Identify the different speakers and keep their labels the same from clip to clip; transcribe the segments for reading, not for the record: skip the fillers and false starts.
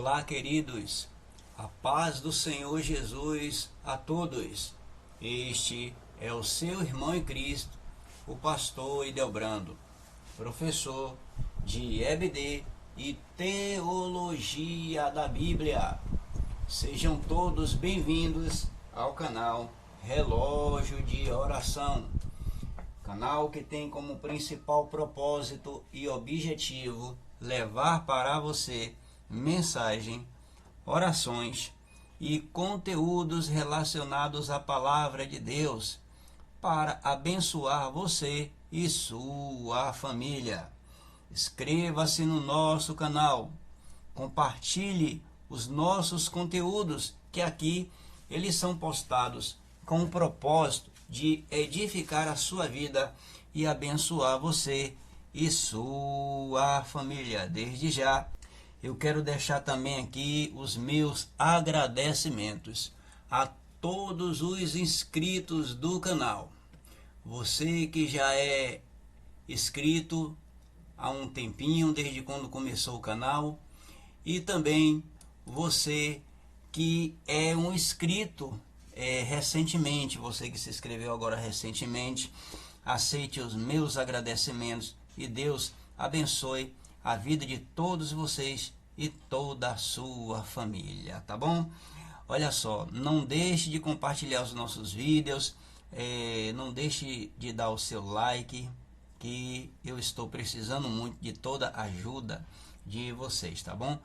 Speaker 1: Olá, queridos, a paz do Senhor Jesus a todos. Este é o seu irmão em Cristo, o pastor Idelbrando, professor de EBD e Teologia da Bíblia. Sejam todos bem-vindos ao canal Relógio de Oração, canal que tem como principal propósito e objetivo levar para você mensagem, orações e conteúdos relacionados à palavra de Deus para abençoar você e sua família. Inscreva-se no nosso canal, compartilhe os nossos conteúdos, que aqui eles são postados com o propósito de edificar a sua vida e abençoar você e sua família. Desde já, eu quero deixar também aqui os meus agradecimentos a todos os inscritos do canal. Você que já é inscrito há um tempinho, desde quando começou o canal, e também você que é um inscrito recentemente, você que se inscreveu agora recentemente, aceite os meus agradecimentos e Deus abençoe a vida de todos vocês e toda a sua família, tá bom? Olha só, não deixe de compartilhar os nossos vídeos, não deixe de dar o seu like, que eu estou precisando muito de toda a ajuda de vocês, tá bom?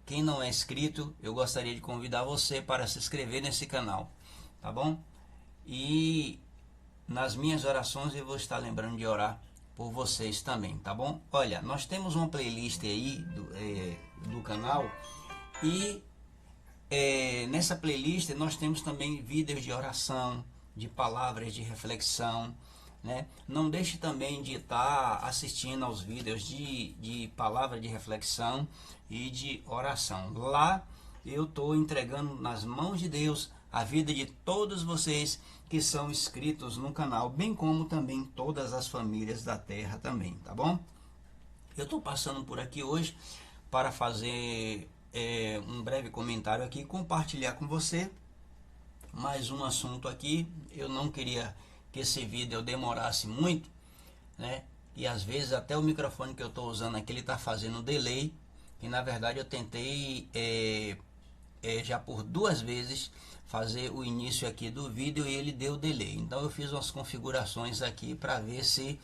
Speaker 1: Quem não é inscrito, eu gostaria de convidar você para se inscrever nesse canal, tá bom? E nas minhas orações eu vou estar lembrando de orar por vocês também, tá bom? Olha, nós temos uma playlist aí do canal e nessa playlist nós temos também vídeos de oração, de palavras de reflexão, né? Não deixe também de estar assistindo aos vídeos de palavra de reflexão e de oração. Lá eu estou entregando nas mãos de Deus a vida de todos vocês que são inscritos no canal, bem como também todas as famílias da terra também, tá bom? Eu estou passando por aqui hoje para fazer um breve comentário aqui, compartilhar com você mais um assunto aqui. Eu não queria que esse vídeo demorasse muito, né? E às vezes até o microfone que eu estou usando aqui, ele está fazendo delay, e na verdade eu tentei já por 2 vezes fazer o início aqui do vídeo e ele deu delay. Então eu fiz umas configurações aqui para ver se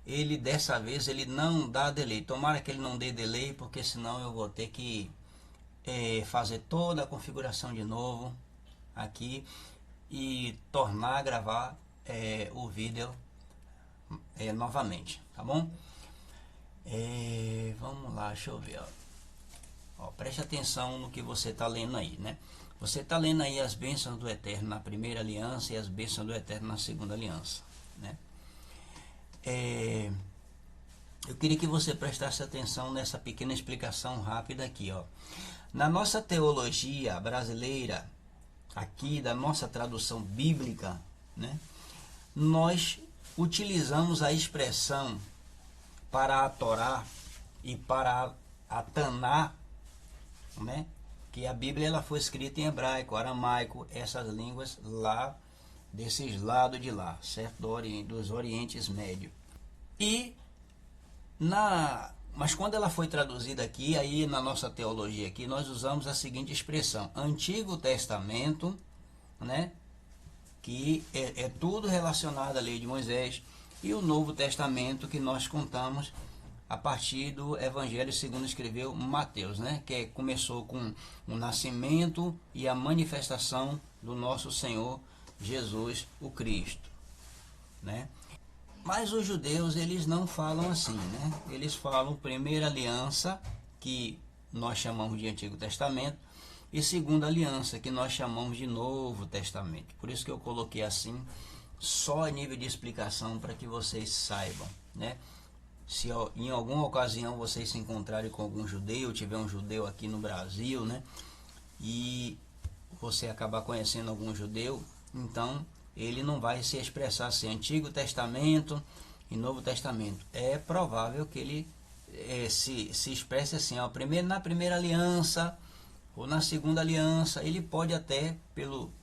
Speaker 1: ele dessa vez ele não dá delay. Tomara que ele não dê delay, porque senão eu vou ter que fazer toda a configuração de novo aqui e tornar a gravar o vídeo novamente, tá bom? Vamos lá, deixa eu ver, ó, preste atenção no que você está lendo aí, né? Você está lendo aí as bênçãos do Eterno na primeira aliança e as bênçãos do Eterno na segunda aliança, né? Eu queria que você prestasse atenção nessa pequena explicação rápida aqui, ó. Na nossa teologia brasileira, aqui da nossa tradução bíblica, né, nós utilizamos a expressão para a Torá e para a Taná, né, que a Bíblia ela foi escrita em hebraico, aramaico, essas línguas lá desses lados de lá, certo? Dos Orientes Médios. Mas quando ela foi traduzida aqui, aí na nossa teologia aqui, nós usamos a seguinte expressão: Antigo Testamento, né, que é tudo relacionado à lei de Moisés, e o Novo Testamento, que nós contamos a partir do Evangelho segundo escreveu Mateus, né, que começou com o nascimento e a manifestação do nosso Senhor Jesus o Cristo, né? Mas os judeus, eles não falam assim, né? Eles falam primeira aliança, que nós chamamos de Antigo Testamento, e segunda aliança, que nós chamamos de Novo Testamento. Por isso que eu coloquei assim, só a nível de explicação, para que vocês saibam, né? Se em alguma ocasião vocês se encontrarem com algum judeu, tiver um judeu aqui no Brasil, né, e você acabar conhecendo algum judeu, então ele não vai se expressar assim, Antigo Testamento e Novo Testamento. É provável que ele se expresse assim, ó, primeiro na primeira aliança ou na segunda aliança. Ele pode até,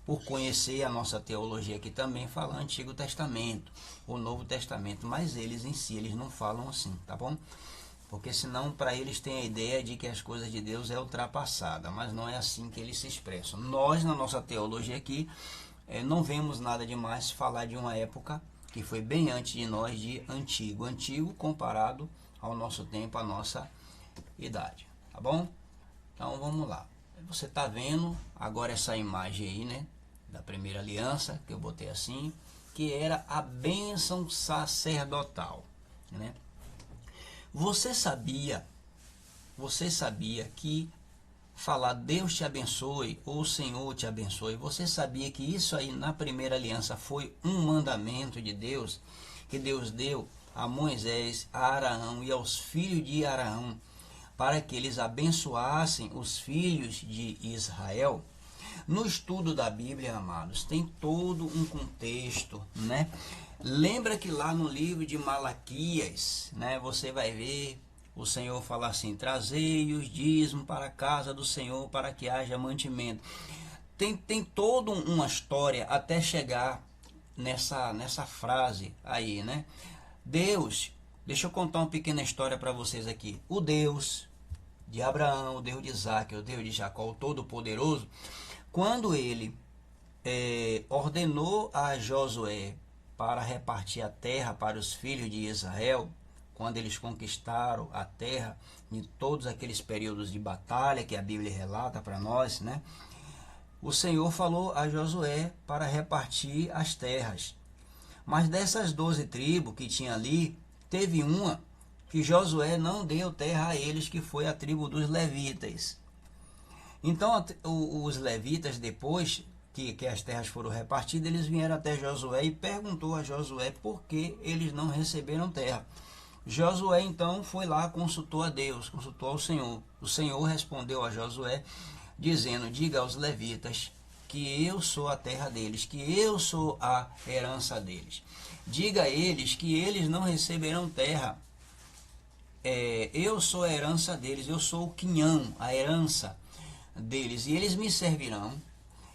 Speaker 1: por conhecer a nossa teologia aqui também, falar Antigo Testamento ou Novo Testamento, mas eles em si, eles não falam assim, tá bom? Porque senão para eles tem a ideia de que as coisas de Deus é ultrapassada, mas não é assim que eles se expressam. Nós, na nossa teologia aqui, não vemos nada demais falar de uma época que foi bem antes de nós, de antigo. Antigo comparado ao nosso tempo, à nossa idade, tá bom? Então vamos lá. Você está vendo agora essa imagem aí, né? Da primeira aliança, que eu botei assim, que era a bênção sacerdotal, né? Você sabia que falar Deus te abençoe ou o Senhor te abençoe, você sabia que isso aí na primeira aliança foi um mandamento de Deus, que Deus deu a Moisés, a Araão e aos filhos de Araão, para que eles abençoassem os filhos de Israel? No estudo da Bíblia, amados, tem todo um contexto, né? Lembra que lá no livro de Malaquias, né, você vai ver o Senhor falar assim: trazei os dízimos para a casa do Senhor para que haja mantimento. Tem toda uma história até chegar nessa frase aí, né? Deus, deixa eu contar uma pequena história para vocês aqui. O Deus de Abraão, o Deus de Isaac, o Deus de Jacó, o Todo-Poderoso, quando ele ordenou a Josué para repartir a terra para os filhos de Israel, quando eles conquistaram a terra, em todos aqueles períodos de batalha que a Bíblia relata para nós, né? O Senhor falou a Josué para repartir as terras. Mas dessas 12 tribos que tinha ali, teve uma que Josué não deu terra a eles, que foi a tribo dos levitas. Então os levitas, depois que as terras foram repartidas, eles vieram até Josué e perguntou a Josué por que eles não receberam terra. Josué então foi lá, consultou a Deus, consultou ao Senhor. O Senhor respondeu a Josué dizendo: diga aos levitas que eu sou a terra deles, que eu sou a herança deles. Diga a eles que eles não receberão terra. Eu sou a herança deles, eu sou o quinhão, a herança deles, e eles me servirão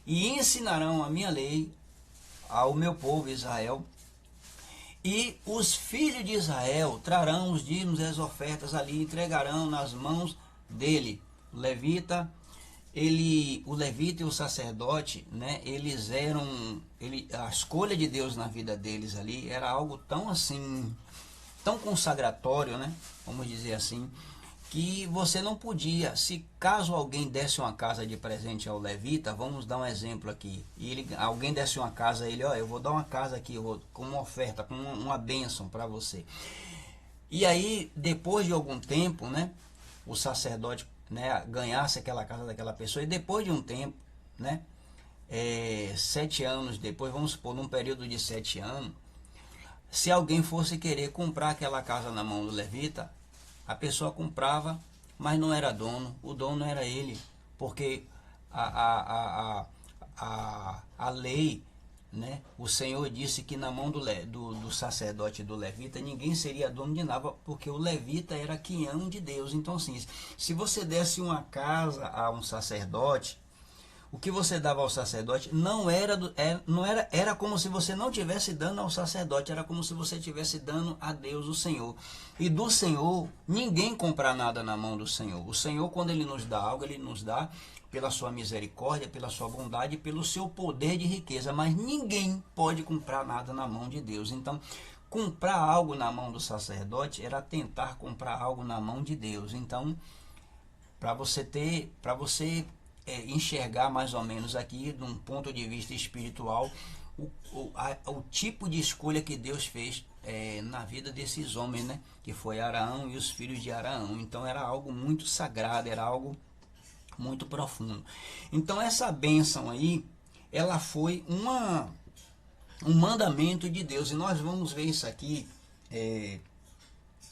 Speaker 1: e ensinarão a minha lei ao meu povo Israel. E os filhos de Israel trarão os dízimos e as ofertas ali, entregarão nas mãos dele. O levita e o sacerdote, né, eles eram, a escolha de Deus na vida deles ali era algo tão assim, tão consagratório, né, vamos dizer assim, que você não podia, se caso alguém desse uma casa de presente ao levita, vamos dar um exemplo aqui, e alguém desse uma casa a ele, ó, eu vou dar uma casa aqui com uma oferta, com uma bênção para você. E aí, depois de algum tempo, né, o sacerdote, né, ganhasse aquela casa daquela pessoa, e depois de um tempo, né, 7 anos depois, vamos supor, num período de 7 anos, se alguém fosse querer comprar aquela casa na mão do levita, a pessoa comprava, mas não era dono, o dono era ele, porque a lei, né, o Senhor disse que na mão do sacerdote e do levita ninguém seria dono de nada, porque o levita era quinhão de Deus. Então assim, se você desse uma casa a um sacerdote, o que você dava ao sacerdote era como se você não estivesse dando ao sacerdote, era como se você estivesse dando a Deus, o Senhor. E do Senhor, ninguém compra nada na mão do Senhor. O Senhor, quando Ele nos dá algo, Ele nos dá pela sua misericórdia, pela sua bondade, pelo seu poder de riqueza. Mas ninguém pode comprar nada na mão de Deus. Então, comprar algo na mão do sacerdote era tentar comprar algo na mão de Deus. Então, para você enxergar mais ou menos aqui, de um ponto de vista espiritual, o tipo de escolha que Deus fez na vida desses homens, né? Que foi Araão e os filhos de Araão. Então era algo muito sagrado, era algo muito profundo. Então essa bênção aí, ela foi um mandamento de Deus, e nós vamos ver isso aqui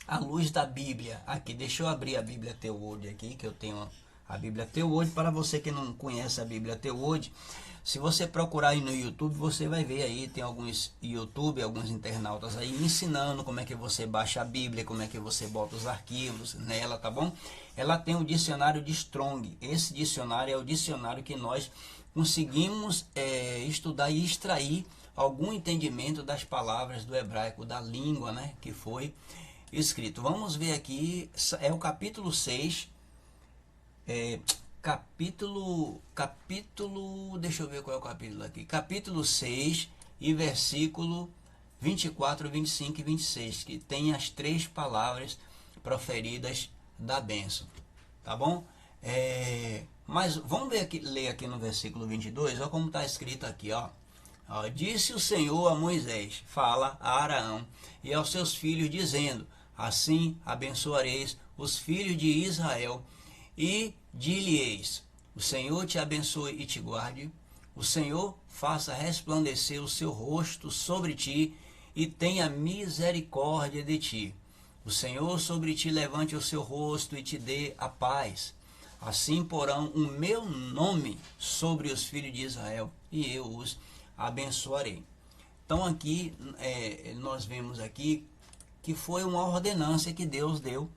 Speaker 1: à luz da Bíblia. Aqui, deixa eu abrir a Bíblia Teu Word aqui, que eu tenho a Bíblia Teword. Para você que não conhece a Bíblia Teword, se você procurar aí no YouTube, você vai ver aí, tem alguns YouTube, alguns internautas aí ensinando como é que você baixa a Bíblia, como é que você bota os arquivos nela, tá bom? Ela tem o dicionário de Strong. Esse dicionário é o dicionário que nós conseguimos estudar e extrair algum entendimento das palavras do hebraico, da língua, né, que foi escrito. Vamos ver aqui, é o capítulo 6, deixa eu ver qual é o capítulo aqui, capítulo 6 e versículo 24, 25 e 26, que tem as 3 palavras proferidas da bênção, tá bom? Mas vamos ver aqui, ler aqui no versículo 22, olha como está escrito aqui, ó. Disse o Senhor a Moisés, fala a Araão e aos seus filhos, dizendo, assim abençoareis os filhos de Israel, e dir-lhe-eis, o Senhor te abençoe e te guarde, o Senhor faça resplandecer o seu rosto sobre ti, e tenha misericórdia de ti. O Senhor sobre ti levante o seu rosto e te dê a paz. Assim porão o meu nome sobre os filhos de Israel, e eu os abençoarei. Então aqui nós vemos aqui que foi uma ordenança que Deus deu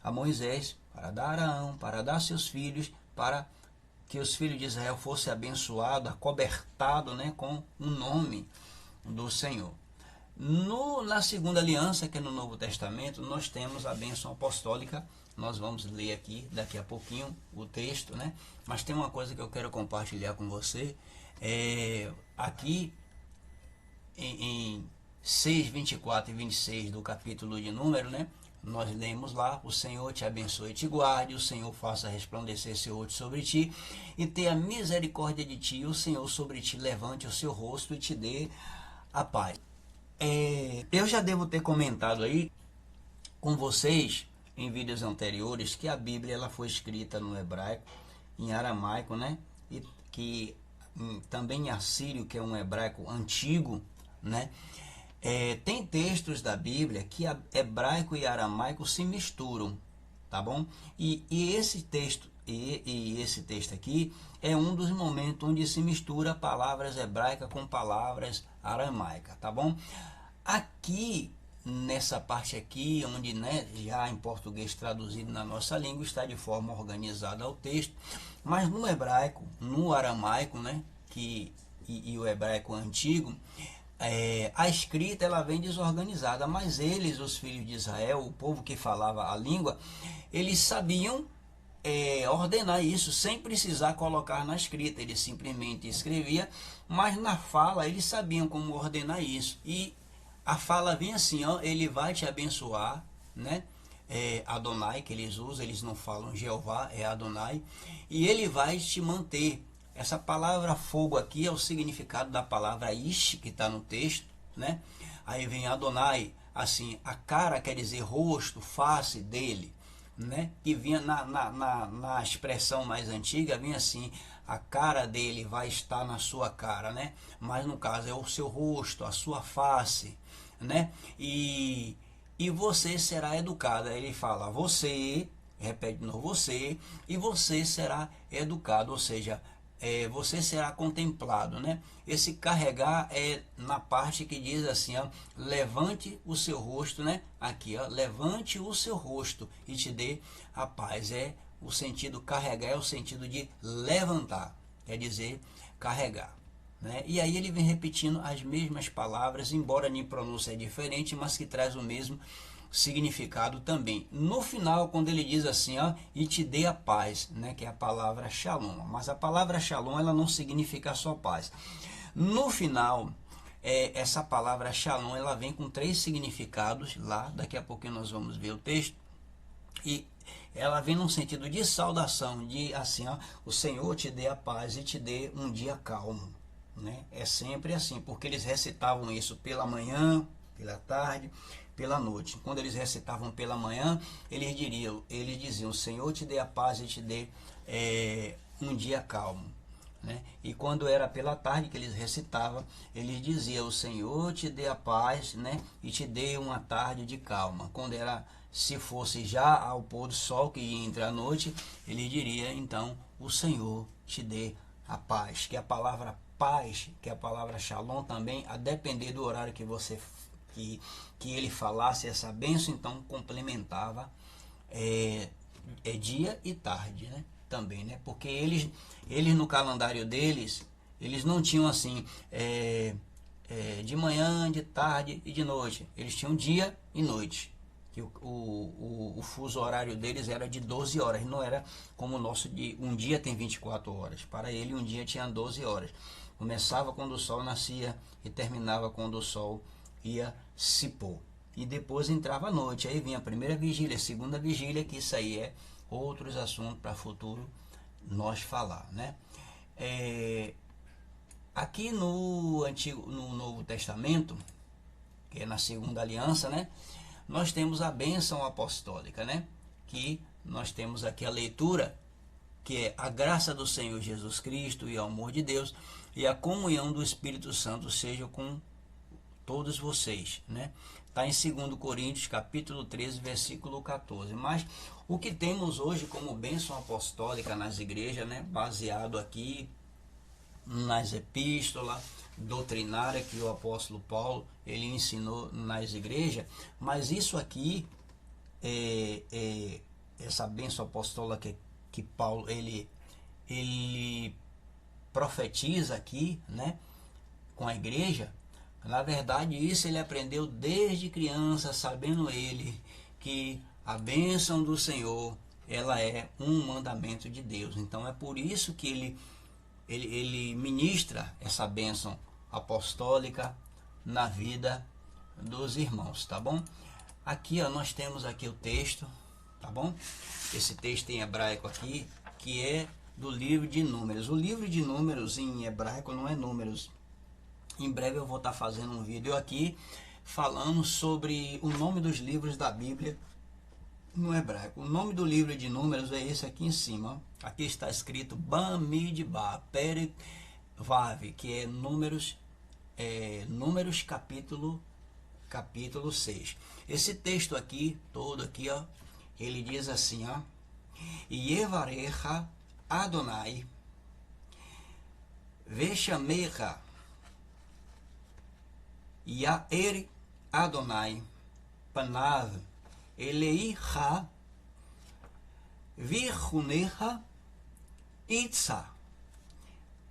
Speaker 1: a Moisés para dar a Araão, para dar a seus filhos, para que os filhos de Israel fossem abençoados, acobertados, né, com o nome do Senhor. Na segunda aliança, que é no Novo Testamento, nós temos a bênção apostólica. Nós vamos ler aqui daqui a pouquinho o texto, né? Mas tem uma coisa que eu quero compartilhar com você. Aqui em 6, 24 e 26 do capítulo de Número, né? Nós lemos lá, o Senhor te abençoe e te guarde, o Senhor faça resplandecer seu rosto sobre ti e tenha misericórdia de ti, o Senhor sobre ti levante o seu rosto e te dê a paz. Eu já devo ter comentado aí com vocês em vídeos anteriores que a Bíblia ela foi escrita no hebraico, em aramaico, né? E que também em assírio, que é um hebraico antigo, né? Tem textos da Bíblia que hebraico e aramaico se misturam, tá bom? E esse texto esse texto aqui é um dos momentos onde se mistura palavras hebraicas com palavras aramaicas, tá bom? Aqui nessa parte aqui, onde, né, já em português traduzido na nossa língua, está de forma organizada o texto, mas no hebraico, no aramaico, né, e o hebraico antigo, a escrita ela vem desorganizada, mas eles, os filhos de Israel, o povo que falava a língua, eles sabiam ordenar isso sem precisar colocar na escrita. Eles simplesmente escrevia, mas na fala eles sabiam como ordenar isso. E a fala vem assim, ó, ele vai te abençoar, né? Adonai que eles usam, eles não falam Jeová, é Adonai, e ele vai te manter. Essa palavra fogo aqui é o significado da palavra Ish, que está no texto, né? Aí vem Adonai, assim, a cara quer dizer rosto, face dele, né? Que vinha na expressão mais antiga, vinha assim, a cara dele vai estar na sua cara, né? Mas no caso é o seu rosto, a sua face, né? E você será educado. Aí ele fala, você, repete de novo, você, e você será educado, ou seja, você será contemplado, né? Esse carregar é na parte que diz assim, ó, levante o seu rosto, né? Aqui, ó, levante o seu rosto e te dê a paz. O sentido carregar é o sentido de levantar, quer dizer carregar, né? E aí ele vem repetindo as mesmas palavras, embora a pronúncia é diferente, mas que traz o mesmo significado também. No final, quando ele diz assim, ó, e te dê a paz, né, que é a palavra shalom, mas a palavra shalom ela não significa só paz. No final, essa palavra shalom ela vem com 3 significados lá, daqui a pouquinho nós vamos ver o texto, e ela vem num sentido de saudação, de assim, ó, o Senhor te dê a paz e te dê um dia calmo, né? É sempre assim, porque eles recitavam isso pela manhã, pela tarde, pela noite. Quando eles recitavam pela manhã, eles diziam, o Senhor te dê a paz e te dê um dia calmo, né? E quando era pela tarde que eles recitavam, eles diziam, o Senhor te dê a paz, né? E te dê uma tarde de calma. Quando era Se fosse já ao pôr do sol, que ia entrar a noite, ele diria, então, o Senhor te dê a paz. Que a palavra paz, que a palavra shalom também, a depender do horário que você que ele falasse essa bênção, então complementava dia e tarde, né? Também, né? Porque eles no calendário deles, eles não tinham assim de manhã, de tarde e de noite. Eles tinham dia e noite. Que o fuso horário deles era de 12 horas, não era como o nosso, um dia tem 24 horas. Para ele, um dia tinha 12 horas. Começava quando o sol nascia e terminava quando o sol ia se pôr. E depois entrava a noite, aí vinha a primeira vigília, a segunda vigília, que isso aí é outros assuntos para futuro nós falar, né? Aqui no Novo Testamento, que é na segunda aliança, né? Nós temos a bênção apostólica, né? Que nós temos aqui a leitura, que é a graça do Senhor Jesus Cristo e o amor de Deus e a comunhão do Espírito Santo seja com todos vocês, né? Está em 2 Coríntios, capítulo 13, versículo 14. Mas o que temos hoje como bênção apostólica nas igrejas, né? Baseado aqui nas epístolas doutrinárias que o apóstolo Paulo ele ensinou nas igrejas, mas isso aqui essa bênção apostólica que Paulo ele profetiza aqui, né, com a igreja. Na verdade, isso ele aprendeu desde criança, sabendo ele que a bênção do Senhor ela é um mandamento de Deus. Então é por isso que ele ministra essa bênção apostólica na vida dos irmãos, tá bom? Aqui ó, nós temos aqui o texto, tá bom? Esse texto em hebraico aqui, que é do livro de Números. O livro de Números em hebraico não é Números. Em breve eu vou estar fazendo um vídeo aqui falando sobre o nome dos livros da Bíblia no hebraico. O nome do livro de Números é esse aqui em cima. Aqui está escrito Bamidbar, Perek Vav, que é Números capítulo 6. Esse texto aqui, todo aqui, ó, ele diz assim, ó: Yevarecha Adonai Veshamecha Yair Adonai Panav Eleicha Vichunecha Itza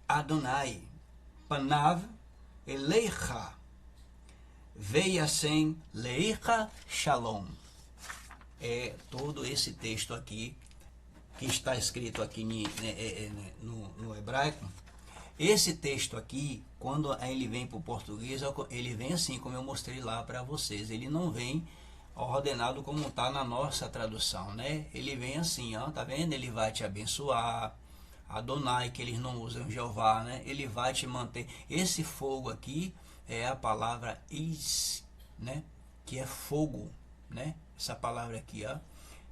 Speaker 1: Adonai Panav Eleicha Veiasem Leicha Shalom. É todo esse texto aqui que está escrito aqui no hebraico. Esse texto aqui, quando ele vem para o português, ele vem assim como eu mostrei lá para vocês. Ele não vem ordenado como está na nossa tradução, né? Ele vem assim, ó, tá vendo? Ele vai te abençoar. Adonai, que eles não usam Jeová, né? Ele vai te manter. Esse fogo aqui é a palavra is, né? Que é fogo, né? Essa palavra aqui, ó,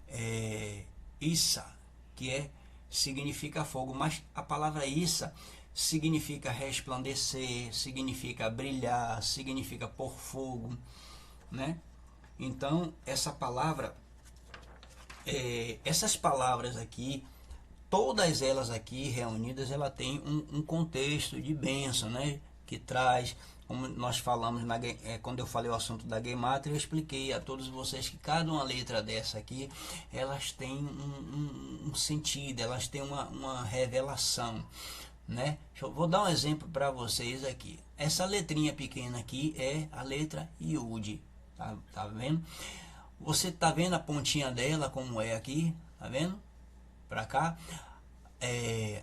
Speaker 1: é Issa, que significa fogo, mas a palavra Issa significa resplandecer, significa brilhar, significa pôr fogo, né? Então, essa palavra, essas palavras aqui, todas elas aqui reunidas, ela tem um contexto de bênção, né? Que traz, como nós falamos, quando eu falei o assunto da Gematria, eu expliquei a todos vocês que cada uma letra dessa aqui, elas têm um sentido, elas têm uma revelação, né? Vou dar um exemplo para vocês aqui. Essa letrinha pequena aqui é a letra Yud, tá vendo? Você tá vendo a pontinha dela como é aqui, tá vendo? Para cá,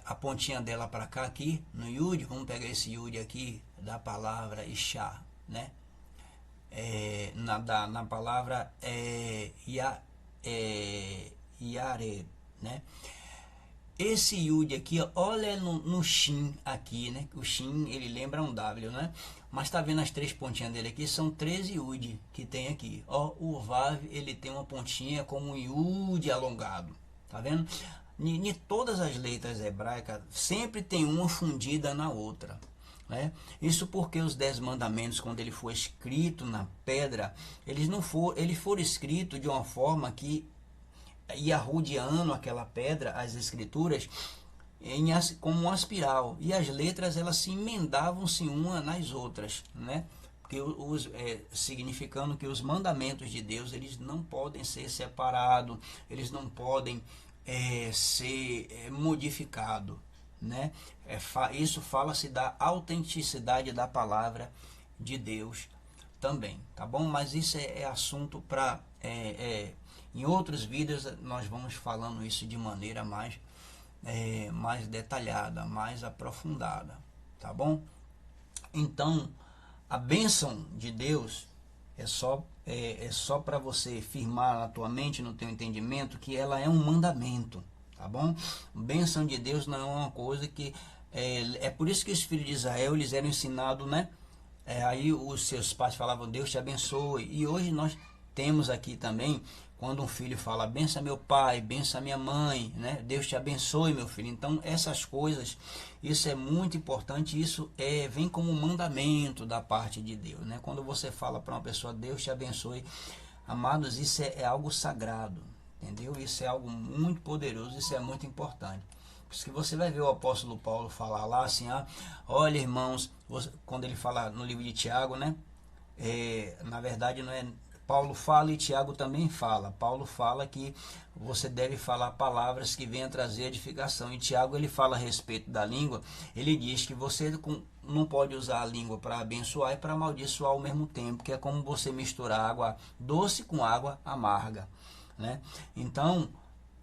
Speaker 1: a pontinha dela para cá aqui no Yud. Vamos pegar esse Yud aqui da palavra Isha, né? Na palavra Yared, né? Esse Yud aqui, ó, olha no Shin aqui, né? O Shin ele lembra um W, né? Mas tá vendo as três pontinhas dele aqui? São 13 Yud que tem aqui. Ó, o Vav ele tem uma pontinha como um Yud alongado, tá vendo? Em todas as letras hebraicas sempre tem uma fundida na outra. né? Isso porque os 10 mandamentos, quando ele foi escrito na pedra, eles foram escritos de uma forma que ia rodeando aquela pedra, as escrituras, como uma espiral, e as letras elas se emendavam-se uma nas outras, né? Porque significando que os mandamentos de Deus eles não podem ser separados, eles não podem ser modificados, né? Isso fala-se da autenticidade da palavra de Deus também, tá bom? Mas isso é assunto para em outros vídeos nós vamos falando isso de maneira mais detalhada, mais aprofundada, tá bom? Então, a bênção de Deus é só para você firmar na tua mente, no teu entendimento, que ela é um mandamento, tá bom? Bênção de Deus não é uma coisa que é por isso que os filhos de Israel eles eram ensinados, né? Aí os seus pais falavam Deus te abençoe, e hoje nós temos aqui também, quando um filho fala bença meu pai, bença minha mãe, né? Deus te abençoe meu filho. Então essas coisas, isso é muito importante, isso vem como um mandamento da parte de Deus, né? Quando você fala para uma pessoa Deus te abençoe, amados, isso é algo sagrado, entendeu? Isso é algo muito poderoso, isso é muito importante. Por isso que você vai ver o apóstolo Paulo falar lá assim, olha irmãos, quando ele fala no livro de Tiago, né? Na verdade não é Paulo fala e Tiago também fala. Paulo fala que você deve falar palavras que venham trazer edificação. E Tiago ele fala a respeito da língua. Ele diz que você não pode usar a língua para abençoar e para amaldiçoar ao mesmo tempo, que é como você misturar água doce com água amarga, né? Então,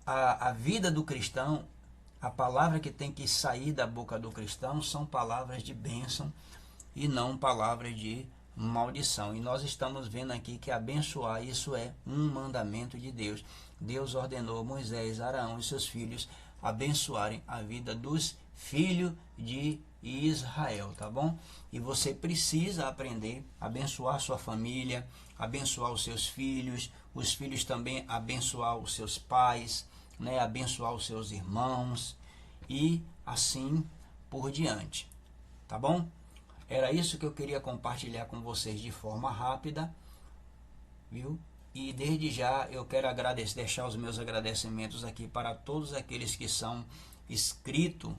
Speaker 1: a vida do cristão, a palavra que tem que sair da boca do cristão são palavras de bênção e não palavras de maldição. E nós estamos vendo aqui que abençoar, isso é um mandamento de Deus. Deus ordenou Moisés, Arão e seus filhos abençoarem a vida dos filhos de Israel, tá bom? E você precisa aprender a abençoar sua família, abençoar os seus filhos, os filhos também abençoar os seus pais, né? Abençoar os seus irmãos e assim por diante, tá bom? Era isso que eu queria compartilhar com vocês de forma rápida, viu? E desde já eu quero deixar os meus agradecimentos aqui para todos aqueles que são inscritos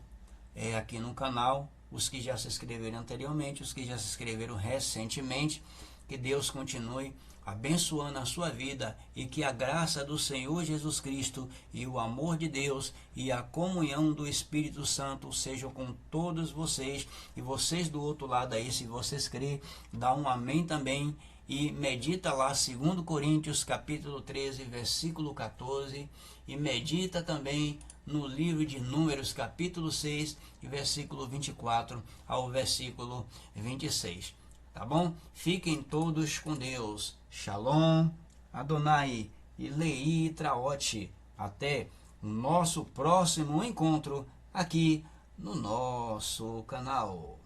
Speaker 1: aqui no canal, os que já se inscreveram anteriormente, os que já se inscreveram recentemente. Que Deus continue abençoando a sua vida e que a graça do Senhor Jesus Cristo e o amor de Deus e a comunhão do Espírito Santo sejam com todos vocês. E vocês do outro lado aí, se vocês crêem, dá um amém também e medita lá 2 Coríntios capítulo 13 versículo 14 e medita também no livro de Números capítulo 6 e versículo 24 ao versículo 26. Tá bom? Fiquem todos com Deus. Shalom, Adonai e Lei Traote. Até o nosso próximo encontro aqui no nosso canal.